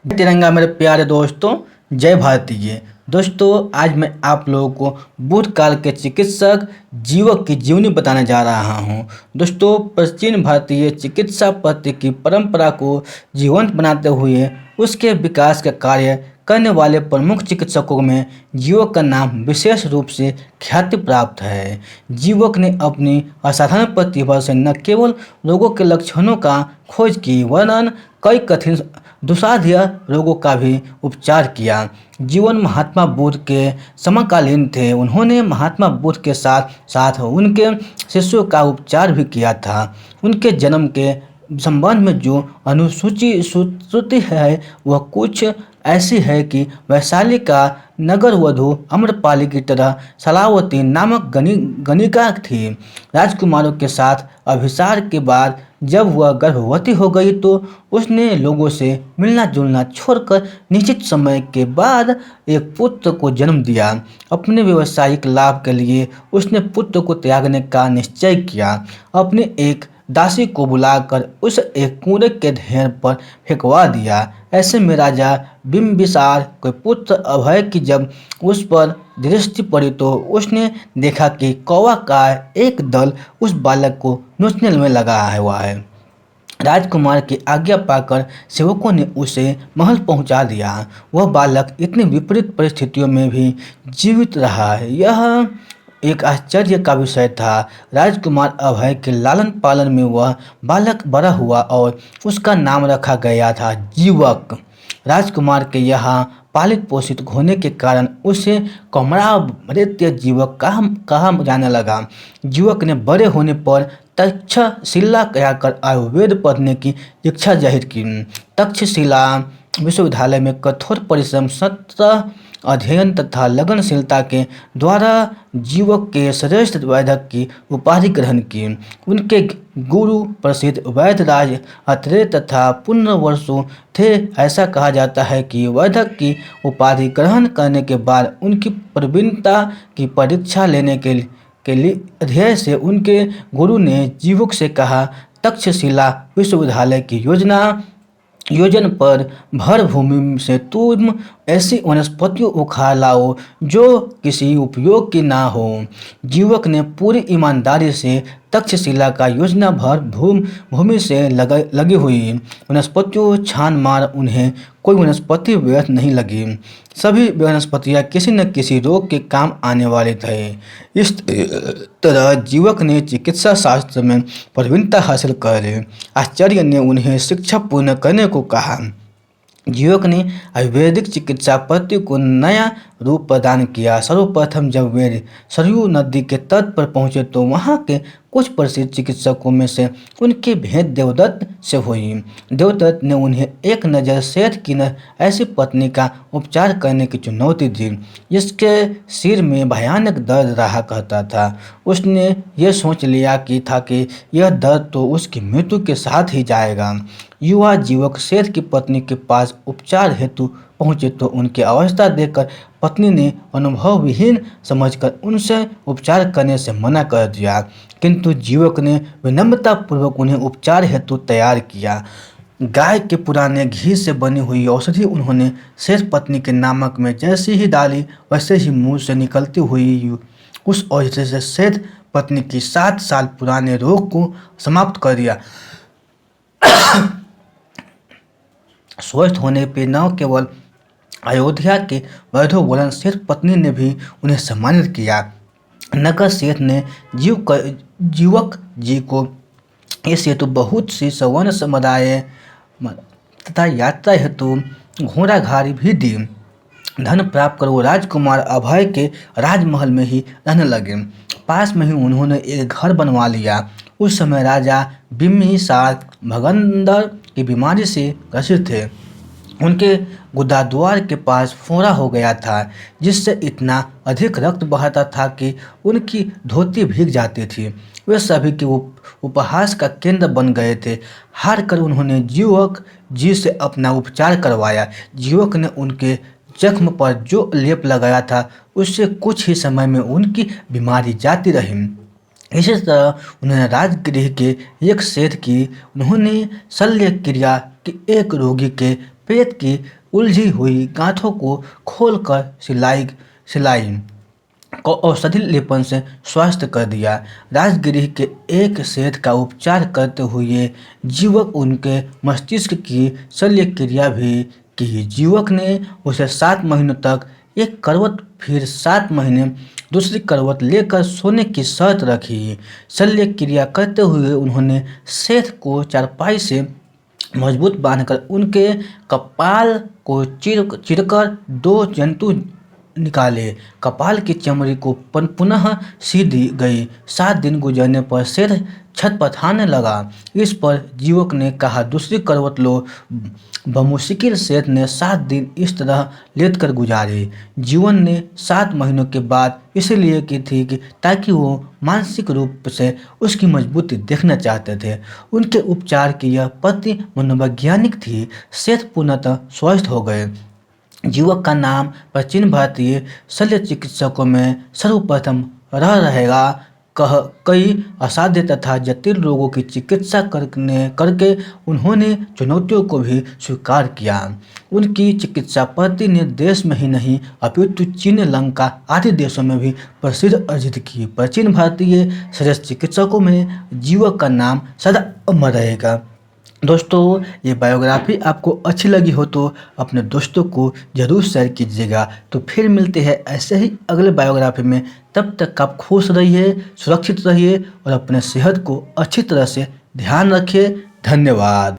तिरंगा मेरे प्यारे दोस्तों, जय भारतीय। दोस्तों, आज मैं आप लोगों को भूतकाल के चिकित्सक जीवक की जीवनी बताने जा रहा हूं। दोस्तों, प्राचीन भारतीय चिकित्सा पद्धति की परंपरा को जीवंत बनाते हुए उसके विकास का कार्य करने वाले प्रमुख चिकित्सकों में जीवक का नाम विशेष रूप से ख्याति प्राप्त है। जीवक ने अपनी असाधारण प्रतिभा से न केवल रोगों के लक्षणों का खोज की, वरन कई कठिन दुस्साध्य रोगों का भी उपचार किया। जीवन महात्मा बुद्ध के समकालीन थे। उन्होंने महात्मा बुद्ध के साथ साथ उनके शिष्यों का उपचार भी किया था। उनके जन्म के संबंध में जो अनुसूची श्रुति है वह कुछ ऐसी है कि वैशाली का नगर वधु अम्रपाली की तरह सलावती नामक गणिका थी। राजकुमारों के साथ अभिसार के बाद जब वह गर्भवती हो गई तो उसने लोगों से मिलना जुलना छोड़कर निश्चित समय के बाद एक पुत्र को जन्म दिया। अपने व्यावसायिक लाभ के लिए उसने पुत्र को त्यागने का निश्चय किया। अपने एक दासी को बुलाकर उस एक कूड़े के ढेर पर फेंकवा दिया। ऐसे में राजा बिम्बिसार के पुत्र अभय की जब उस पर दृष्टि पड़ी तो उसने देखा कि कौवा का एक दल उस बालक को नोचने में लगा हुआ है। राजकुमार की आज्ञा पाकर सेवकों ने उसे महल पहुंचा दिया। वह बालक इतनी विपरीत परिस्थितियों में भी जीवित रहा है, यह एक आश्चर्य का विषय था। राजकुमार अभय के लालन पालन में वह बालक बड़ा हुआ और उसका नाम रखा गया था जीवक। राजकुमार के यहाँ पालित पोषित होने के कारण उसे कमरामृत्य जीवक कहा जाने लगा। जीवक ने बड़े होने पर तक्षशिला जाकर आयुर्वेद पढ़ने की इच्छा जाहिर की। तक्षशिला विश्वविद्यालय में कठोर परिश्रम, सतत अध्ययन तथा लगनशीलता के द्वारा जीवक के श्रेष्ठ वैद्यक की उपाधि ग्रहण की। उनके गुरु प्रसिद्ध वैद्यराज अत्रेय तथा पुण्यवर्षु थे। ऐसा कहा जाता है कि वैद्यक की उपाधि ग्रहण करने के बाद उनकी प्रवीणता की परीक्षा लेने के लिए ध्येय से उनके गुरु ने जीवक से कहा, तक्षशिला विश्वविद्यालय की योजन पर भर भूमि से तुम ऐसी वनस्पतियों उखाड़ लाओ जो किसी उपयोग की ना हो। जीवक ने पूरी ईमानदारी से तक्षशिला का योजना भर भूमि से लगी हुई वनस्पतियों छान मार उन्हें कोई वनस्पति व्यर्थ नहीं लगी। सभी वनस्पतियाँ किसी न किसी रोग के काम आने वाले थे। इस तरह जीवक ने चिकित्सा शास्त्र में प्रवीणता हासिल कर आचार्य ने उन्हें शिक्षा पूर्ण करने को कहा। जीवक ने आयुर्वेदिक चिकित्सा पद्धति को नया रूप प्रदान किया। सर्वप्रथम जब वे सरयू नदी के तट पर पहुंचे तो वहां के कुछ प्रसिद्ध चिकित्सकों में से उनकी भेंट देवदत्त से हुई। देवदत्त ने उन्हें एक नज़र सेठ की ऐसी पत्नी का उपचार करने की चुनौती दी जिसके सिर में भयानक दर्द रहा करता था। उसने ये सोच लिया कि यह दर्द तो उसकी मृत्यु के साथ ही जाएगा। युवा जीवक सेठ की पत्नी के पास उपचार हेतु पहुंचे तो उनकी अवस्था देखकर पत्नी ने अनुभव विहीन समझकर उनसे उपचार करने से मना कर दिया, किंतु जीवक ने विनम्रतापूर्वक उन्हें उपचार हेतु तैयार किया। गाय के पुराने घी से बनी हुई औषधि उन्होंने सेठ पत्नी के नामक में जैसी ही डाली वैसे ही मुंह से निकलती हुई उस औषधि से सेठ पत्नी की 7 साल पुराने रोग को समाप्त कर दिया। स्वस्थ होने पर न केवल अयोध्या के वैधव वलन सेठ पत्नी ने भी उन्हें सम्मानित किया। नगर सेठ ने जीवक जी को इस हेतु बहुत सी सवर्ण समुदाय तथा यात्रा हेतु घोड़ा घाड़ी भी दी। धन प्राप्त कर वो राजकुमार अभय के राजमहल में ही रहने लगे। पास में ही उन्होंने एक घर बनवा लिया। उस समय राजा बिम्बिसार भगंदर की बीमारी से ग्रसित थे। उनके गुदाद्वार के पास फोड़ा हो गया था जिससे इतना अधिक रक्त बहता था कि उनकी धोती भीग जाती थी। वे सभी के उपहास का केंद्र बन गए थे। हार कर उन्होंने जीवक जी से अपना उपचार करवाया। जीवक ने उनके जख्म पर जो लेप लगाया था उससे कुछ ही समय में उनकी बीमारी जाती रही। इसी तरह उन्होंने राजगृह के एक सेठ की उन्होंने शल्य क्रिया कि एक रोगी के पेट की उलझी हुई गांठों को खोलकर सिलाई को औषधि लेपन से स्वस्थ कर दिया। राजगिरी के एक सेठ का उपचार करते हुए जीवक उनके मस्तिष्क की शल्य क्रिया भी की। जीवक ने उसे 7 महीनों तक एक करवट फिर 7 महीने दूसरी करवट लेकर सोने की शर्त रखी। शल्य क्रिया करते हुए उन्होंने सेठ को चारपाई से मजबूत बांधकर उनके कपाल को चीरकर 2 जंतु निकाले। कपाल की चमड़ी को पुनः सी दी गई। 7 दिन गुजरने पर शेर छटपटाने लगा। इस पर जीवक ने कहा, दूसरी करवट लो। बमुश्किल सेठ ने 7 दिन इस तरह लेटकर गुजारे। जीवन ने 7 महीनों के बाद इसलिए की थी कि ताकि वो मानसिक रूप से उसकी मजबूती देखना चाहते थे। उनके उपचार की यह पद्धति मनोवैज्ञानिक थी। सेठ पूर्णतः स्वस्थ हो गए। जीवक का नाम प्राचीन भारतीय शल्य चिकित्सकों में सर्वप्रथम रहेगा। कई असाध्य तथा जटिल रोगों की चिकित्सा करके उन्होंने चुनौतियों को भी स्वीकार किया। उनकी चिकित्सा पद्धति ने देश में ही नहीं अपितु चीन, लंका आदि देशों में भी प्रसिद्ध अर्जित की। प्राचीन भारतीय श्रेष्ठ चिकित्सकों में जीवक का नाम सदा अमर रहेगा। दोस्तों, ये बायोग्राफी आपको अच्छी लगी हो तो अपने दोस्तों को ज़रूर शेयर कीजिएगा। तो फिर मिलते हैं ऐसे ही अगले बायोग्राफी में। तब तक आप खुश रहिए, सुरक्षित रहिए और अपने सेहत को अच्छी तरह से ध्यान रखिए। धन्यवाद।